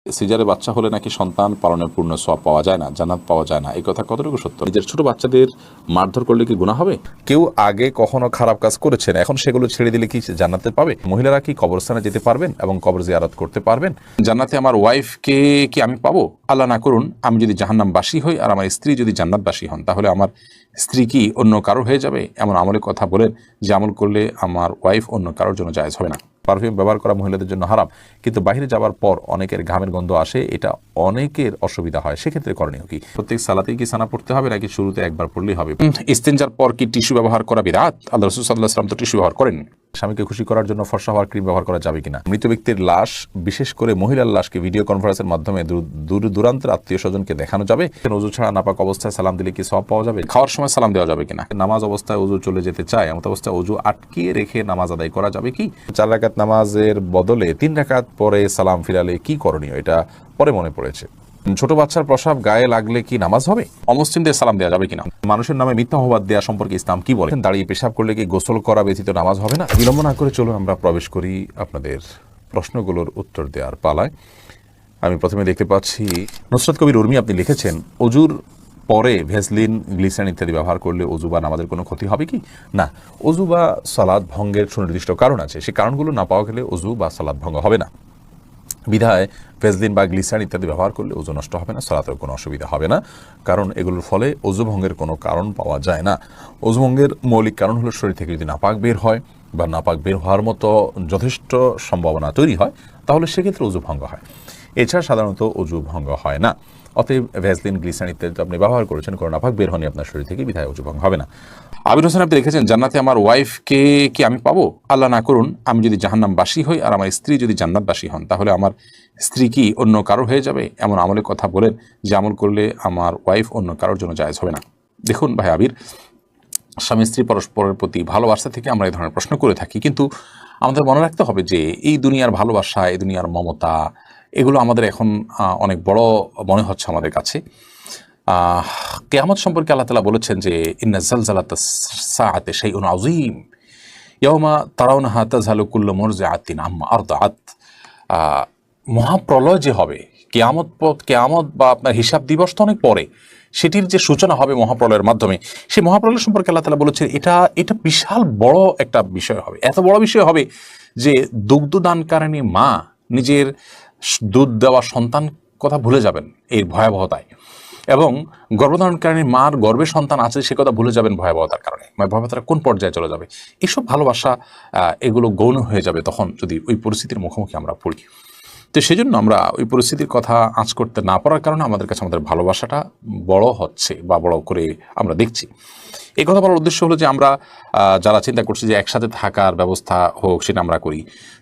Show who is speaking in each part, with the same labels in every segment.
Speaker 1: সিজারে বাচ্চা হলে নাকি সন্তান পালনের পূর্ণ সওয়াব পাওয়া যায় না, জান্নাত পাওয়া যায় না, এই কথা কতটুকু সত্য? নিজের ছোট বাচ্চাদের মারধর করলে কি গুনাহ হবে? কেউ আগে কখনো খারাপ কাজ করেছেন, এখন সেগুলো ছেড়ে দিলে কি জান্নাতে পাবে? মহিলারা কি কবরস্থানে যেতে পারবেন এবং কবর জিয়ারত করতে পারবেন? জান্নাতে আমার ওয়াইফকে কি আমি পাবো? আল্লাহ না করুন, আমি যদি জাহান্নামবাসী হই আর আমার স্ত্রী যদি জান্নাতবাসী হন, তাহলে আমার স্ত্রী কি অন্য কারো হয়ে যাবে? এমন আমলের কথা বলেন যে আমল করলে আমার ওয়াইফ অন্য কারোর জন্য জায়েজ হবে না। পারফিউম ব্যবহার করা মহিলাদের জন্য হারাম, কিন্তু বাইরে যাওয়ার পর অনেকের ঘামের গন্ধ আসে, এটা অনেকের অসুবিধা হয়, সেক্ষেত্রে করণীয় কি? প্রত্যেক সালাতেই কি সানা পড়তে হবে নাকি শুরুতে একবার পড়লেই হবে? ইস্তেঞ্জার পর কি টিস্যু ব্যবহার করা বিরাত? আল্লাহ রাসূল সাল্লাল্লাহু আলাইহি ওয়াসাল্লাম তো টিস্যু ব্যবহার করেন। স্বামীকে খুশি করার জন্য ফর্সা হওয়ার ক্রিম ব্যবহার করা যাবে কিনা? মৃত ব্যক্তির লাশ, বিশেষ করে মহিলার লাশকে ভিডিও কনফারেন্সের মাধ্যমে দূর দূরান্তের আত্মীয় স্বজনকে দেখানো যাবে? ওযু ছাড়া নাপাক অবস্থায় সালাম দিলে কি সওয়াব পাওয়া যাবে? খাওয়ার সময় সালাম দেওয়া যাবে কিনা? নামাজ অবস্থায় ওযু চলে যেতে চায়, এমন অবস্থায় ওযু আটকিয়ে রেখে নামাজ আদায় করা যাবে কি? 4 রাকাত নামাজের বদলে 3 রাকাত পরে সালাম ফিরালে কি করণীয়? এটা পরে মনে পড়েছে। ছোট বাচ্চার প্রসাব গায়ে লাগলে কি নামাজ হবে? অমুসলিমদের সালাম দেওয়া যাবে কিনা? মানুষের নামে মিথ্যা অপবাদ দেওয়া সম্পর্কে ইসলাম কি বলে? দাঁড়িয়ে পেশাব করলে কি গোসল করা ব্যতীত নামাজ হবে না? বিলম্ব না করে চলুন আমরা প্রবেশ করি আপনাদের প্রশ্নগুলোর উত্তর দেওয়ার পালায়। আমি প্রথমে দেখতে পাচ্ছি নুসরাত কবির উর্মি, আপনি লিখেছেন অজুর পরে ভেসলিন, গ্লিসারিন ইত্যাদি ব্যবহার করলে অজু বা নামাজের কোনো ক্ষতি হবে কি? না, অজু বা সালাত ভঙ্গের সুনির্দিষ্ট কারণ আছে, সেই কারণগুলো না পাওয়া গেলে অজু বা সালাত ভঙ্গ হবে না। বিধায় ভেসলিন বা গ্লিসারিন ইত্যাদি ব্যবহার করলে ওযু নষ্ট হবে না, সালাতের কোনো অসুবিধা হবে না, কারণ এগুলোর ফলে ওযু ভঙ্গের কোনো কারণ পাওয়া যায় না। ওযু ভঙ্গের মৌলিক কারণ হলো শরীর থেকে যদি নাপাক বের হয় বা নাপাক বের হওয়ার মতো যথেষ্ট সম্ভাবনা তৈরি হয়, তাহলে সেক্ষেত্রে ওযু ভঙ্গ হয়। এছাড়া সাধারণত ওযু ভঙ্গ হয় না। অতএব ভ্যাসলিন, গ্লিসারিন ইত্যাদি আপনি ব্যবহার করেছেন, কোনো নাপাক বের হয়নি আপনার শরীর থেকে, বিধায় ওযু ভঙ্গ হবে না। আবির হোসেন, আপনি লিখেছেন জান্নাতে আমার ওয়াইফকে কি আমি পাবো? আল্লাহ না করুন, আমি যদি জাহান্নামবাসী হই আর আমার স্ত্রী যদি জান্নাতবাসী হন, তাহলে আমার স্ত্রী কি অন্য কারো হয়ে যাবে? এমন আমলের কথা বলেন যে আমল করলে আমার ওয়াইফ অন্য কারোর জন্য জায়েজ হবে না। দেখুন ভাই আবির, স্বামী স্ত্রী পরস্পরের প্রতি ভালোবাসা থেকে আমরা এই ধরনের প্রশ্ন করে থাকি, কিন্তু আমাদের মনে রাখতে হবে যে এই দুনিয়ার ভালোবাসা, এই দুনিয়ার মমতা, এগুলো আমাদের এখন অনেক বড় মনে হচ্ছে আমাদের কাছে। কিয়ামত সম্পর্কে আল্লাহ তাআলা বলেছেন যে ইন্না যালজালাতাস সাআতি শাইউন আযীম ইয়াওমা তারাউনাহা তাযহালু কুল্লু মুরজিআতিন আম্মা আরদাআত। মহাপ্রলয় যে হবে, কিয়ামত বা আপনার হিসাব দিবস তো অনেক পরে, সেটির যে সূচনা হবে মহাপ্রলয়ের মাধ্যমে, সেই মহাপ্রলয় সম্পর্কে আল্লাহ তাআলা বলেছেন এটা বিশাল বড় একটা বিষয় হবে। এত বড় বিষয় হবে যে দুগ্ধদানকারিণী মা নিজের দুধ দেওয়া সন্তান কথা ভুলে যাবেন এই ভয়াবহতায়, এবং গর্ভধারণকারী মার গর্ভে সন্তান আছে সে কথা ভুলে যাবেন ভয়াবহতার কারণে। মানে ভয়াবহতাটা কোন পর্যায়ে চলে যাবে, এসব ভালোবাসা এগুলো গৌণ হয়ে যাবে তখন যদি ওই পরিস্থিতির মুখোমুখি আমরা পড়ি। তো সেই জন্য আমরা ওই পরিস্থিতির কথা আঁচ করতে না পারার কারণে আমাদের কাছে আমাদের ভালোবাসাটা বড় হচ্ছে বা বড় করে আমরা দেখছি। এই কথা বলার উদ্দেশ্য হলো যে আমরা যারা চিন্তা করছি যে একসাথে থাকার ব্যবস্থা হোক, সেটা আমরা করি,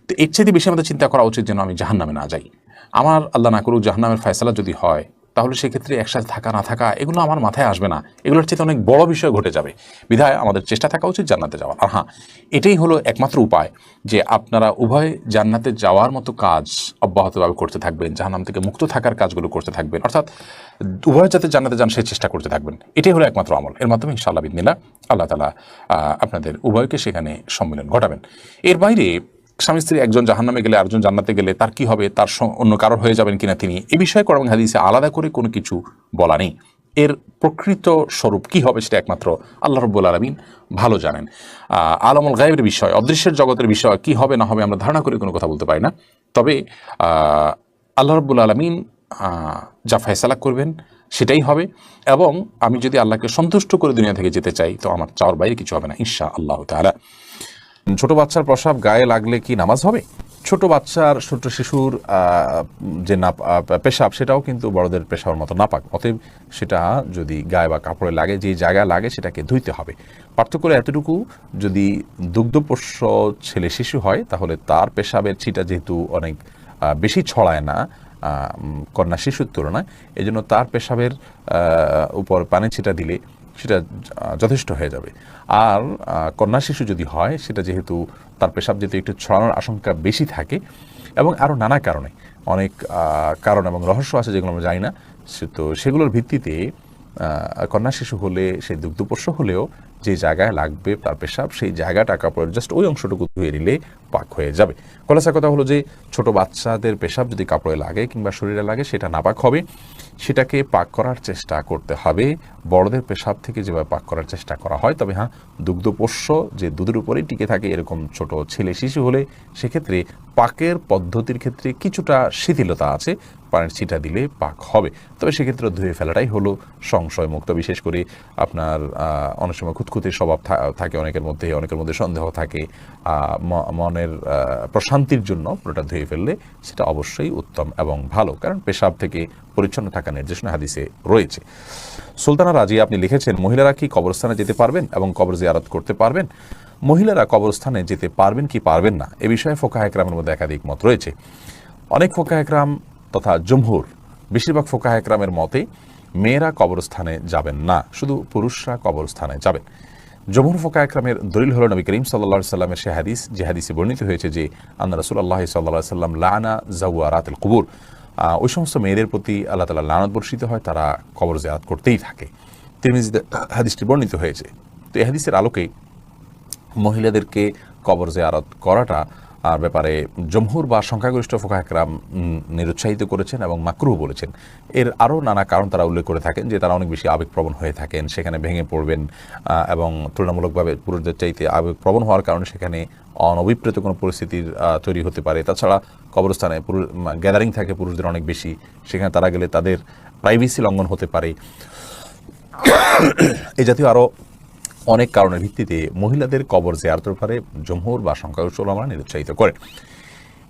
Speaker 1: তো এর চাইতে বেশি আমাদের চিন্তা করা উচিত যেন আমি জাহান্নামে না যাই। আমার আল্লাহ না করুক জাহান্নামের ফয়সালা যদি হয়, তাহলে সেক্ষেত্রে একসাথে থাকা না থাকা এগুলো আমার মাথায় আসবে না, এগুলোর চেয়ে অনেক বড় বিষয় ঘটে যাবে। বিধায় আমাদের চেষ্টা থাকা উচিত জান্নাতে যাওয়ার। আর হ্যাঁ, এটাই হলো একমাত্র উপায় যে আপনারা উভয় জান্নাতে যাওয়ার মতো কাজ অব্যাহতভাবে করতে থাকবেন, জাহান্নাম থেকে মুক্ত থাকার কাজগুলো করতে থাকবেন, অর্থাৎ উভয় যাতে জান্নাতে যান সেই চেষ্টা করতে থাকবেন। এটাই হলো একমাত্র আমল। এর মাধ্যমে ইনশাআল্লাহ বিদিনিল্লাহ আল্লাহ তাআলা আপনাদের উভয়কে সেখানে সম্মিলন ঘটাবেন। এর বাইরে স্বামী স্ত্রী একজন জাহান্নামে গেলে আরেকজন জান্নাতে গেলে তার কি হবে, তার অন্য কারোর হয়ে যাবেন কিনা তিনি, এ বিষয়ে কোরআন হাদিসে আলাদা করে কোনো কিছু বলা নেই। এর প্রকৃত স্বরূপ কি হবে সেটা একমাত্র আল্লাহ রাব্বুল আলামিন ভালো জানেন। আলামুল গায়বের বিষয়, অদৃশ্যের জগতের বিষয় কি হবে না হবে আমরা ধারণা করে কোনো কথা বলতে পারি না। তবে আল্লাহ রাব্বুল আলামিন যা ফয়সালা করবেন সেটাই হবে, এবং আমি যদি আল্লাহকে সন্তুষ্ট করে দুনিয়া থেকে যেতে চাই তো আমার চাওয়ার বাইরে কিছু হবে না ইনশাআল্লাহ তাআলা। ছোট বাচ্চার প্রসাব গায়ে লাগলে কি নামাজ হবে? ছোট বাচ্চার, ছোট শিশুর যে পেশাব, সেটাও কিন্তু বড়দের পেশাবের মতো নাপাক। অতএব সেটা যদি গায়ে বা কাপড়ে লাগে, যে জায়গায় লাগে সেটাকে ধুইতে হবে। পার্থক্য এতটুকু, যদি দুগ্ধপোষ্য ছেলে শিশু হয় তাহলে তার পেশাবের ছিটা যেহেতু অনেক বেশি ছড়ায় না কন্যা শিশুর তুলনায়, এই জন্য তার পেশাবের উপর পানি ছিটা দিলে সেটা যথেষ্ট হয়ে যাবে। আর কন্যা শিশু যদি হয়, সেটা যেহেতু তার পেশাব যেহেতু একটু ছড়ানোর আশঙ্কা বেশি থাকে, এবং আরও নানা কারণে অনেক কারণ এবং রহস্য আছে যেগুলো আমরা জানি না, তো সেগুলোর ভিত্তিতে কন্যা শিশু হলে, সেই দুগ্ধপোষ্য হলেও যে জায়গায় লাগবে তার পেশাব, সেই জায়গাটা কাপড়ের জাস্ট ওই অংশটুকু ধুয়ে নিলে পাক হয়ে যাবে। খোলাসা কথা হলো যে ছোট বাচ্চাদের পেশাব যদি কাপড়ে লাগে কিংবা শরীরে লাগে সেটা নাপাক হবে, সেটাকে পাক করার চেষ্টা করতে হবে বড়দের পেশাব থেকে যেভাবে পাক করার চেষ্টা করা হয়। তবে হ্যাঁ, দুগ্ধপোষ্য যে দুধের উপরেই টিকে থাকে এরকম ছোট ছেলে শিশু হলে সেক্ষেত্রে পাকের পদ্ধতির ক্ষেত্রে কিছুটা শিথিলতা আছে, পানির ছিটা দিলে পাক হবে। তবে সেক্ষেত্রে ধুয়ে ফেলাটাই হলো সংশয়মুক্ত। বিশেষ করে আপনার অনেক সময় খুঁতখুঁতির স্বভাব থাকে অনেকের মধ্যে সন্দেহ থাকে, মনের প্রশান্তির জন্য পুরোটা ধুয়ে ফেললে সেটা অবশ্যই উত্তম এবং ভালো, কারণ পেশাব থেকে পরিচ্ছন্ন থাকা নির্দেশনা হাদিসে রয়েছে। সুলতানা রাজি আপনি লিখেছেন, মহিলারা কি কবরস্থানে যেতে পারবেন এবং কবর জিয়ারত করতে পারবেন? মহিলারা কবরস্থানে যেতে পারবেন কি পারবেন না এ বিষয়ে ফোকাহে কেরামের মধ্যে একাধিক মত রয়েছে। অনেক ফোকাহে কেরাম তথা জমহুর, বেশিরভাগ ফোকাহে কেরামের মতে মেয়েরা কবরস্থানে যাবেন না, শুধু পুরুষরা কবরস্থানে যাবেন। জমহুর ফোকাহে কেরামের দলিল হলো নবী করিম সাল্লাল্লাহু আলাইহি সাল্লামের সে হাদিস, যে হাদিসে বর্ণিত হয়েছে যে আন্না রাসূলুল্লাহ সাল্লাল্লাহু আলাইহি সাল্লাম লানা যাওয়ারাতিল কুবুর, ওই সমস্ত মেয়েদের প্রতি আল্লাহ তাআলা লানত বর্ষিত হয়, তারা কবর জিয়ারত করতেই থাকে। তিরমিজিতে হাদিসটি বর্ণিত হয়েছে। তো এই হাদিসের আলোকে মহিলাদেরকে কবর জিয়ারত করাটা ব্যাপারে জমহুর বা সংখ্যাগরিষ্ঠ ফোকাহে কেরাম নিরুৎসাহিত করেছেন এবং মাকরুহ বলেছেন। এর আরও নানা কারণ তারা উল্লেখ করে থাকেন, যে তারা অনেক বেশি আবেগপ্রবণ হয়ে থাকেন, সেখানে ভেঙে পড়বেন এবং তুলনামূলকভাবে পুরুষদের চাইতে আবেগপ্রবণ হওয়ার কারণে সেখানে অনভিপ্রেত কোনো পরিস্থিতির তৈরি হতে পারে। তাছাড়া কবরস্থানে গ্যাদারিং থাকে পুরুষদের অনেক বেশি, সেখানে তারা গেলে তাদের প্রাইভেসি লঙ্ঘন হতে পারে। এই জাতীয় আরও অনেক কারণের ভিত্তিতে মহিলাদের কবর জিয়ারতের ব্যাপারে জমহুর বা সংখ্যাগরিষ্ঠ উলামারা নিরুৎসাহিত করেন।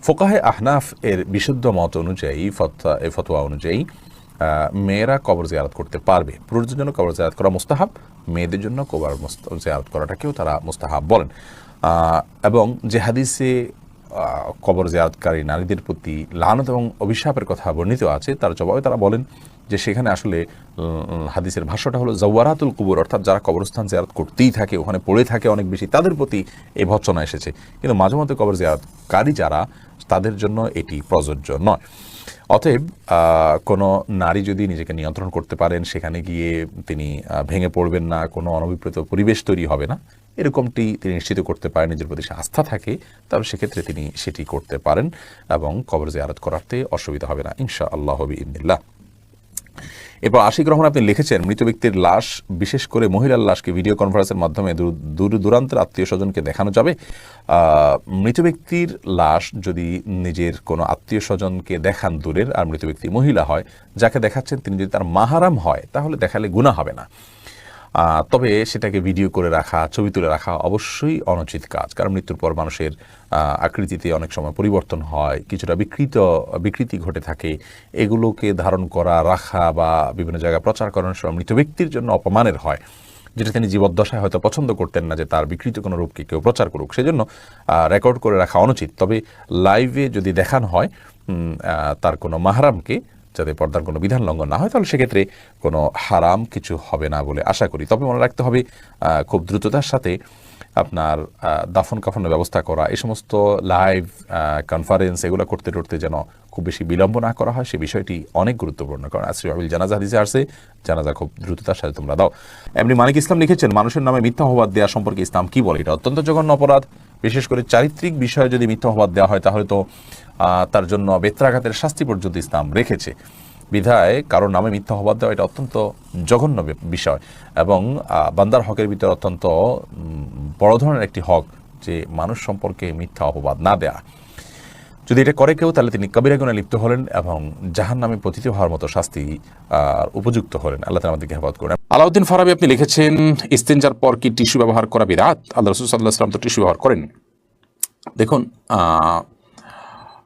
Speaker 1: ফোকাহে আহনাফ এর বিশুদ্ধ মত অনুযায়ী, ফতোয়া অনুযায়ী মেয়েরা কবর জিয়ারত করতে পারবে। পুরুষদের জন্য কবর জিয়ারত করা মুস্তাহাব, মেয়েদের জন্য কবর জিয়ারত করাটাকেও তারা মুস্তাহাব বলেন। এবং যে হাদিসে কবর জিয়ারতকারী নারীদের প্রতি লানত এবং অভিশাপের কথা বর্ণিত আছে, তার জবাবে তারা বলেন যে সেখানে আসলে হাদিসের ভাষ্যটা হলো জাওয়ারাতুল কুবুর, অর্থাৎ যারা কবরস্থান জিয়ারত করতেই থাকে, ওখানে পড়ে থাকে অনেক বেশি, তাদের প্রতি এই ভৎসনা এসেছে। কিন্তু মাঝে মধ্যে কবর জিয়ারতকারী যারা, তাদের জন্য এটি প্রযোজ্য নয়। অতএব কোনো নারী যদি নিজেকে নিয়ন্ত্রণ করতে পারেন, সেখানে গিয়ে তিনি ভেঙে পড়বেন না, কোনো অনভিপ্রেত পরিবেশ তৈরি হবে না, এরকমটি তিনি নিশ্চিত করতে পারেন, নিজের প্রতি আস্থা থাকে, তাহলে সেক্ষেত্রে তিনি সেটি করতে পারেন এবং কবর জিয়ারত করাতে অসুবিধা হবে না ইনশাআল্লাহ বিইذনিল্লাহ। এরপর আশিক রহমান আপনি লিখেছেন, মৃত ব্যক্তির লাশ, বিশেষ করে মহিলার লাশকে ভিডিও কনফারেন্সের মাধ্যমে দূর দূরান্তের আত্মীয় স্বজনকে দেখানো যাবে? মৃত ব্যক্তির লাশ যদি নিজের কোনো আত্মীয় স্বজনকে দেখান দূরের, আর মৃত ব্যক্তি মহিলা হয়, যাকে দেখাচ্ছেন তিনি যদি তার মাহারাম হয়, তাহলে দেখালে গুনাহ হবে না। তবে সেটাকে ভিডিও করে রাখা, ছবি তুলে রাখা অবশ্যই অনুচিত কাজ, কারণ মৃত্যুর পর মানুষের আকৃতিতে অনেক সময় পরিবর্তন হয়, কিছুটা বিকৃতি ঘটে থাকে। এগুলোকে ধারণ করা, রাখা বা বিভিন্ন জায়গায় প্রচার করানোর সময় মৃত ব্যক্তির জন্য অপমানের হয়, যেটা তিনি জীবদ্দশায় হয়তো পছন্দ করতেন না, যে তার বিকৃত কোনো রূপকে কেউ প্রচার করুক, সেজন্য রেকর্ড করে রাখা অনুচিত। তবে লাইভে যদি দেখানো হয় তার কোনো মাহরামকে, যাতে পর্দার কোনো বিধান লঙ্ঘন না হয়, তাহলে সেক্ষেত্রে কোনো হারাম কিছু হবে না বলে আশা করি। তবে মনে রাখতে হবে খুব দ্রুততার সাথে আপনার দাফন কাফনের ব্যবস্থা করা, এই সমস্ত লাইভ কনফারেন্স এগুলো করতে যেন খুব বেশি বিলম্ব না করা হয়, সে বিষয়টি অনেক গুরুত্বপূর্ণ। কারণ আসরিউল জানাজা হাদিসে আসছে, জানাজা খুব দ্রুততার সাথে তোমরা দাও। এমনি মানিক ইসলাম লিখেছেন, মানুষের নামে মিথ্যা অপবাদ দেওয়া সম্পর্কে ইসলাম কি বলে? এটা অত্যন্ত জঘন্য অপরাধ। বিশেষ করে চারিত্রিক বিষয়ে যদি মিথ্যা অপবাদ দেওয়া হয়, তাহলে তো তার জন্য বেত্রাঘাতের শাস্তি পর্যন্ত ইসলাম রেখেছে। বিধায় কারোর নামে মিথ্যা অপবাদ দেওয়া এটা অত্যন্ত জঘন্য বিষয়, এবং বান্দার হকের ভিতরে অত্যন্ত বড় ধরনের একটি হক, যে মানুষ সম্পর্কে মিথ্যা অপবাদ না দেয়া। যদি এটা করে কেউ, তাহলে তিনি কবিরা গুনাহে লিপ্ত হলেন এবং জাহান্নামে পতিত হওয়ার মতো শাস্তি উপযুক্ত হলেন। আল্লাহ তাআলা আমাদেরকে হেফাজত করেন। আলাউদ্দিন ফারাবি আপনি লিখেছেন, ইস্তেনজার পর কি টিস্যু ব্যবহার করা বিদআত? আল্লাহ রাসূল সাল্লাল্লাহু আলাইহি ওয়াসাল্লাম তো টিস্যু ব্যবহার করেন। দেখুন,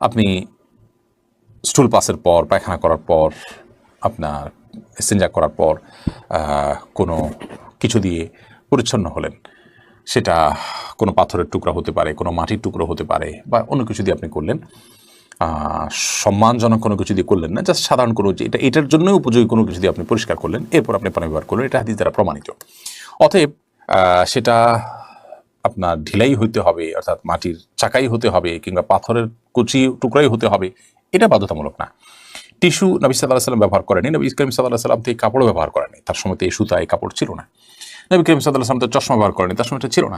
Speaker 1: আপনি স্টুল পাসের পর, পায়খানা করার পর, আপনার ইস্তেনজা করার পর কোনো কিছু দিয়ে পরিচ্ছন্ন হলেন, সেটা কোনো পাথরের টুকরা হতে পারে, কোনো মাটির টুকরো হতে পারে, বা অন্য কিছু দিয়ে আপনি করলেন, সম্মানজনক কোনো কিছু দিয়ে করলেন না, জাস্ট সাধারণ কোনো, এটার জন্যই উপযোগী কোনো কিছু দিয়ে আপনি পরিষ্কার করলেন, এরপর আপনি পানি ব্যবহার করলেন, এটা হাদিস দ্বারা প্রমাণিত। অতএব সেটা আপনার ঢিলাই হইতে হবে, অর্থাৎ মাটির চাকাই হতে হবে, কিংবা পাথরের কুচি টুকরাই হতে হবে, এটা বাধ্যতামূলক না। টিস্যু নবী সাল্লাল্লাহু আলাইহি ওয়াসাল্লাম ব্যবহার করেনি, নবী করিম সাল্লাল্লাহু আলাইহি ওয়াসাল্লাম থেকে কাপড়ও ব্যবহার করেনি, তার সময় এই সুতা, এই কাপড় ছিল না। নবী করিম সাল্লাল্লাহু আলাইহি ওয়াসাল্লাম তো চশমা ব্যবহার করেনি, তার সময় এটা ছিল না।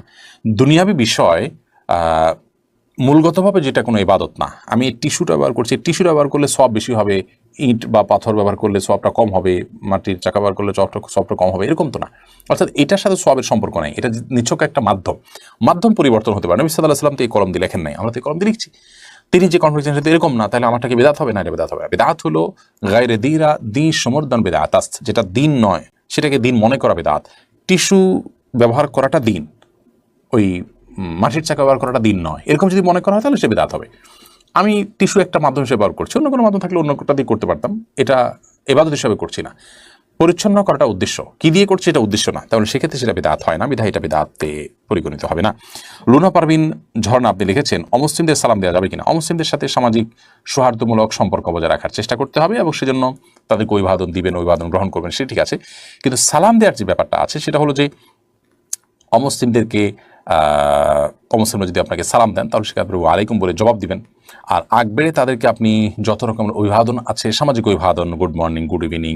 Speaker 1: দুনিয়াবী বিষয় মূলগতভাবে যেটা কোনো ইবাদত না, আমি টিস্যুটা ব্যবহার করছি, টিস্যুটা ব্যবহার করলে সব বেশি হবে, ইট বা পাথর ব্যবহার করলে সবটা কম হবে, মাটির চাকা ব্যবহার করলে সবটা কম হবে, এরকম তো না। অর্থাৎ এটার সাথে সবের সম্পর্ক নাই, এটা নিছক একটা মাধ্যম পরিবর্তন হতে পারে। নবী সাল্লাল্লাহু আলাইহি ওয়াসাল্লাম তো এই কলম দিয়ে লেখেন নাই, আমরা তো এই কলম দিয়ে লিখছি। তিনি যে কনফিডেন্স সাথে এরকম না, তাহলে আমারটাকে বেদাত হবে না, এটা বেদাত হবে না। বেদাত হলো গায়রে দিরা দি সমর্দন বেদাত, যেটা দিন নয় সেটাকে দিন মনে করা বেদাত। টিস্যু ব্যবহার করাটা দিন, ওই মাটির চাকা ব্যবহার করাটা দিন নয়, এরকম যদি মনে করা হয় তাহলে সে বেদাত হবে। আমি টিস্যু একটা মাধ্যম হিসেবে ব্যবহার করছি, অন্য কোনো মাধ্যম থাকলে অন্য কোনটা দিয়ে করতে পারতাম, এটা ইবাদত হিসাবে করছি না। পরিচ্ছন্ন করাটা উদ্দেশ্য, কি দিয়ে করছি এটা উদ্দেশ্য না, তাহলে সেক্ষেত্রে সেটা বিদআত হয় না, বিধায় এটা বিদআতে পরিগণিত হবে না। লুনা পারভিন ঝর্ণা আপনি লিখেছেন, অমুসলিমদের সালাম দেওয়া যাবে কিনা? অমুসলিমদের সাথে সামাজিক সৌহার্দ্যমূলক সম্পর্ক বজায় রাখার চেষ্টা করতে হবে এবং সেজন্য তাদেরকে অভিবাদন দিবেন, অভিবাদন গ্রহণ করবেন, সে ঠিক আছে। কিন্তু সালাম দেওয়ার যে ব্যাপারটা আছে সেটা হলো যে অমুসলিমদেরকে অমুসলিমরা যদি আপনাকে সালাম দেন তাহলে সেখানে আপনি ওয়ালাইকুম বলে জবাব দিবেন। আর আগ বেড়ে তাদেরকে আপনি যত রকমের অভিবাদন আছে, সামাজিক অভিবাদন, গুড মর্নিং, গুড ইভিনিং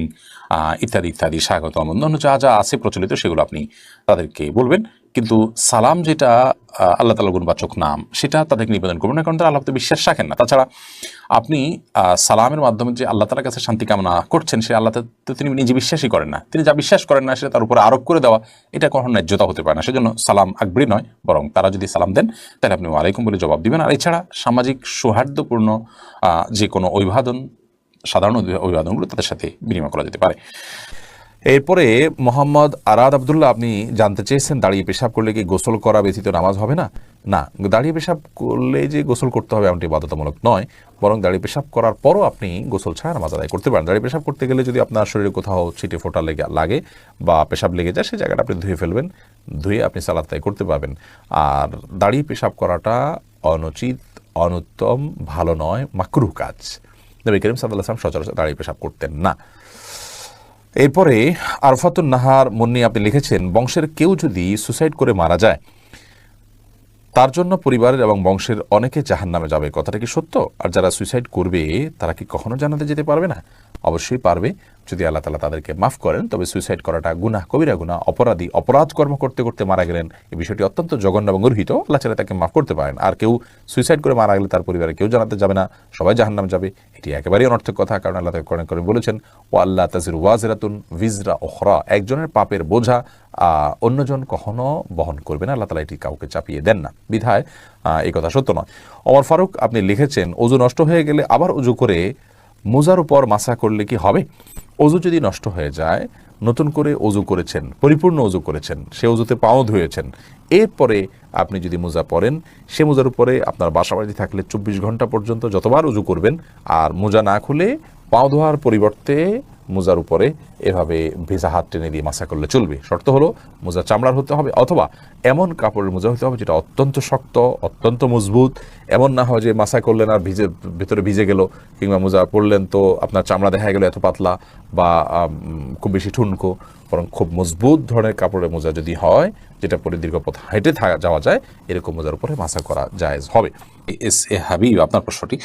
Speaker 1: ইত্যাদি ইত্যাদি, স্বাগত, অন্য যা যা আছে প্রচলিত সেগুলো আপনি তাদেরকে বলবেন। কিন্তু সালাম যেটা আল্লাহ তাআলার গুণবাচক নাম, সেটা তাদেরকে নিবেদন করবেন না, কারণ তারা আল্লাহতে বিশ্বাস রাখেন না। তাছাড়া আপনি সালামের মাধ্যমে যে আল্লাহ তাআলার কাছে শান্তি কামনা করছেন, সে আল্লাহ তো তিনি নিজে বিশ্বাসই করেন না, তিনি যা বিশ্বাস করেন না সেটা তার উপরে আরোপ করে দেওয়া, এটা কখনো ন্যায্যতা হতে পারে না। সেজন্য সালাম আকবরী নয়, বরং তারা যদি সালাম দেন তাহলে আপনি ওয়ালাইকুম বলে জবাব দিবেন। আর এছাড়া সামাজিক সৌহার্দ্যপূর্ণ যে কোনো অভিবাদন, সাধারণ অভিবাদনগুলো তাদের সাথে বিনিময় করা যেতে পারে। এরপরে মোহাম্মদ আরাদ আবদুল্লাহ আপনি জানতে চেয়েছেন, দাঁড়িয়ে পেশাব করলে কি গোসল করা ব্যতীত নামাজ হবে না? না, দাঁড়িয়ে পেশাব করলে যে গোসল করতে হবে এমনটি বাধ্যতামূলক নয়, বরং দাঁড়িয়ে পেশাব করার পরও আপনি গোসল ছাড়া নামাজ আদায় করতে পারেন। দাঁড়িয়ে পেশাব করতে গেলে যদি আপনার শরীরে কোথাও ছিটে ফোঁটা লাগে বা পেশাব লেগে যায়, সেই জায়গাটা আপনি ধুয়ে ফেলবেন, ধুয়ে আপনি সালাত আদায় করতে পারবেন। আর দাঁড়িয়ে পেশাব করাটা অনুচিত, অনুত্তম, ভালো নয়, মাকরুহ কাজ। নবী করিম সাল্লাল্লাহু আলাইহি ওয়াসাল্লাম সচরাচর দাঁড়িয়ে পেশাব করতেন না। এরপরে আরফাতুন নাহার মুন্নি আপনি লিখেছেন, বংশের কেউ যদি সুসাইড করে মারা যায় তার জন্য পরিবারের এবং বংশের অনেকে জাহান্নামে যাবে, কথাটা কি সত্য? আর যারা সুইসাইড করবে তারা কি কখনো জান্নাতে যেতে পারবে না? অবশ্যই পারবে, যদি আল্লাহ তাআলা তাদেরকে মাফ করেন। তবে সুইসাইড করাটা গুনাহ, কবিরা গুনাহ, অপরাধ কর্ম করতে করতে মারা গেলেন, এই বিষয়টি অত্যন্ত জঘন্য এবং গর্হিত, আল্লাহ তাআলা তাকে মাফ করতে পারেন। আর কেউ সুইসাইড করে মারা গেলে তার পরিবারে কেউ জান্নাতে যাবে না, সবাই জাহান্নামে যাবে, এটি একেবারেই অনর্থক কথা। কারণ আল্লাহ তাআলা কোরআনে কারীমে বলেছেন, ওয়া আল্লা তাজিরু ওয়াজিরাতুন ভিজরা উখরা, একজনের পাপের বোঝা অন্যজন কখনো বহন করবে না, আল্লাহ তাআলা এটি কাউকে চাপিয়ে দেন না, বিধায় এই কথা সত্য নয়। ওমর ফারুক আপনি লিখেছেন, অজু নষ্ট হয়ে গেলে আবার অজু করে মোজার উপর মাসা করলে কি হবে? অজু যদি নষ্ট হয়ে যায়, নতুন করে অজু করেছেন, পরিপূর্ণ অজু করেছেন, সে অজুতে পাও ধুয়েছেন, এরপরে আপনি যদি মোজা পরেন, সে মোজার উপরে আপনার বাসাবাড়ি থাকলে 24 ঘন্টা পর্যন্ত যতবার অজু করবেন, আর মোজা না খুলে পাও ধোয়ার পরিবর্তে মোজার উপরে এভাবে ভেজা হাত টেনে দিয়ে মাসা করলে চলবে। শর্ত হলো মোজা চামড়ার হতে হবে, অথবা এমন কাপড়ের মোজা হতে হবে যেটা অত্যন্ত শক্ত, অত্যন্ত মজবুত। এমন না হয় যে মাসা করলেন আর ভিতরে ভিজে গেল, কিংবা মোজা পরলেন তো আপনার চামড়া দেখা গেল এত পাতলা বা খুব বেশি ঠুনকো, বরং খুব মজবুত ধরনের কাপড়ের মোজা যদি হয়, যেটা পরে দীর্ঘ পথ হেঁটে যাওয়া যায়, এরকম মোজার উপরে মাসা করা জায়েজ হবে। এস এ হাবিব আপনার প্রশ্নটি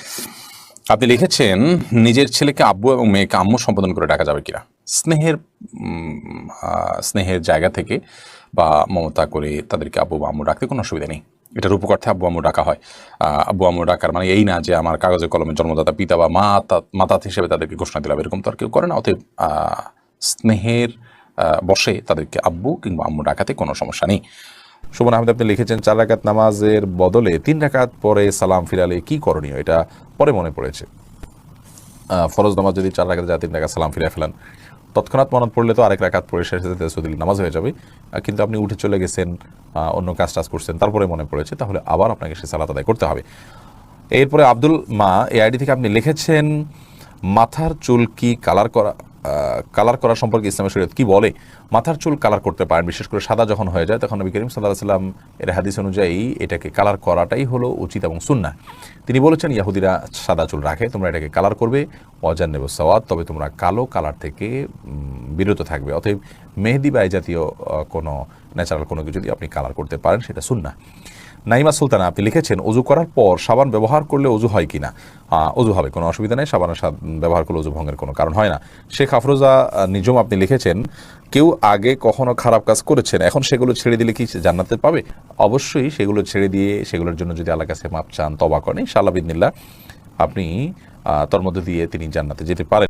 Speaker 1: আপনি লিখেছেন, নিজের ছেলেকে আব্বু এবং মেয়েকে আম্মু সম্বোধন করে ডাকা যাবে কিনা? স্নেহের জায়গা থেকে বা মমতা করে তাদেরকে আব্বু বা আম্মু ডাকতে কোনো অসুবিধা নেই। এটার উপকার্থে আব্বু আম্মু ডাকা হয়। আব্বু আম্মু ডাকার মানে এই না যে আমার কাগজে কলমে জন্মদাতা পিতা বা মাতা হিসেবে তাদেরকে ঘোষণা দিলাম, এরকম তো আর কেউ করে না। অতএব স্নেহের বশে তাদেরকে আব্বু কিংবা আম্মু ডাকাতে কোনো সমস্যা নেই। সুমন আহমেদ আপনি লিখেছেন, 4 রাকাত নামাজের বদলে 3 রাকাত পরে সালাম ফিরালে কি করণীয়? এটা পরে মনে পড়েছে। ফরজ নামাজ যদি 4 রাকাত যায়, 3 রাকাত সালাম ফিরে ফেলান, তৎক্ষণাৎ মনে পড়লে তো আরেক রাকাত পড়ে শেষে তাসাহুদ নামাজ হয়ে যাবে। কিন্তু আপনি উঠে চলে গেছেন, অন্য কাজ করছেন, তারপরে মনে পড়েছে, তাহলে আবার আপনাকে সে সালাত আদায় করতে হবে। এরপরে আব্দুল মা এই আইডি থেকে আপনি লিখেছেন, মাথার চুল কি কালার করা সম্পর্কে ইসলামের শরীয়ত কি বলে? মাথার চুল কালার করতে পারেন, বিশেষ করে সাদা যখন হয়ে যায়, তখন নবী করিম সাল্লাল্লাহু আলাইহি ওয়াসাল্লাম এর হাদিস অনুযায়ী এটাকে কালার করাটাই হলো উচিত এবং সুন্নাহ। তিনি বলেছেন, ইহুদিরা সাদা চুল রাখে, তোমরা এটাকে কালার করবে, ওয়াজান্নিবু সাওয়াদ, তবে তোমরা কালো কালার থেকে বিরত থাকবে। অতএব মেহেদি বা এই জাতীয় কোনো ন্যাচারাল কোনো কিছু যদি আপনি কালার করতে পারেন, সেটা সুন্নাহ। নাইমা সুলতানা আপনি লিখেছেন অজু করার পর সাবান ব্যবহার করলে অজু হয় কিনা? অজু হবে, কোনো অসুবিধা নেই, সাবানের ব্যবহার করলে অজু ভঙ্গের কোনো কারণ হয় না। শেখ আফরোজা নিজম আপনি লিখেছেন কেউ আগে কখনো খারাপ কাজ করেছেন, এখন সেগুলো ছেড়ে দিলে কি জান্নাতে পাবে? অবশ্যই সেগুলো ছেড়ে দিয়ে সেগুলোর জন্য যদি আল্লাহর কাছে মাপ চান, তওবা করেন, ইনশাআল্লাহ বিদিনিল্লাহ আপনি তার মধ্যে দিয়ে তিনি জান্নাতে যেতে পারেন।